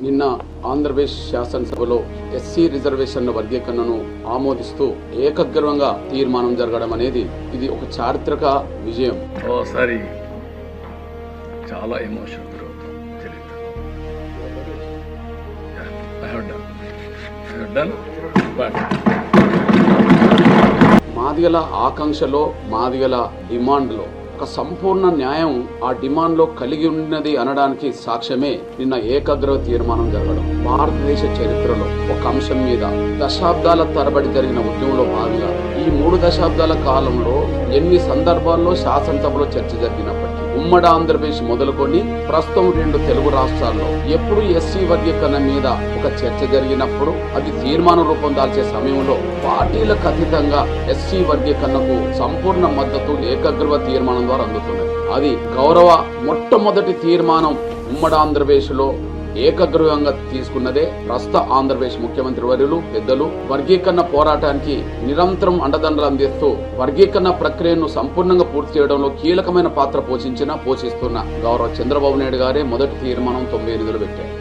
నిన్న ఆంధ్రప్రదేశ్ శాసనసభలో ఎస్సీ రిజర్వేషన్ల వర్గీకరణను ఆమోదిస్తూ ఏకగ్రీవంగా తీర్మానం జరగడం అనేది ఇది ఒక చారిత్రక విజయం. ఓసారి చాలా ఎమోషన్ మాదిగల ఆకాంక్షలో మాదిగల డిమాండ్లో ఒక సంపూర్ణ న్యాయం ఆ డిమాండ్ లో కలిగి ఉన్నది అనడానికి సాక్ష్యమే నిన్న ఏకగ్రీవ తీర్మానం జరగడం. భారతదేశ చరిత్రలో ఒక అంశం మీద దశాబ్దాల తరబడి జరిగిన ఉద్యమంలో భాగంగా ఈ 3 దశాబ్దాల కాలంలో ఎన్ని సందర్భాల్లో శాసనసభలో చర్చ జరిగినప్పటికీ ఉమ్మడి ఆంధ్రప్రదేశ్ మొదలుకొని ప్రస్తుతం 2 తెలుగు రాష్ట్రాల్లో ఎప్పుడు ఎస్సీ వర్గీకరణ మీద ఒక చర్చ జరిగినప్పుడు అది తీర్మానం రూపం దాల్చే సమయంలో పార్టీలకు అతీతంగా ఎస్సీ వర్గీకరణకు సంపూర్ణ మద్దతు ఏకగ్రీవ తీర్మానం ద్వారా అందుతున్నది. అది గౌరవ మొట్టమొదటి తీర్మానం ఉమ్మడి ఆంధ్రప్రదేశ్ లో ఏకగ్రీవంగా తీసుకున్నదే ప్రస్తుత ఆంధ్రప్రదేశ్ ముఖ్యమంత్రి వర్యులు పెద్దలు వర్గీకరణ పోరాటానికి నిరంతరం అండదండలు అందిస్తూ వర్గీకరణ ప్రక్రియను సంపూర్ణంగా పూర్తి చేయడంలో కీలకమైన పాత్ర పోషిస్తున్న గౌరవ చంద్రబాబు నాయుడు గారే మొదటి తీర్మానం 98లో పెట్టారు.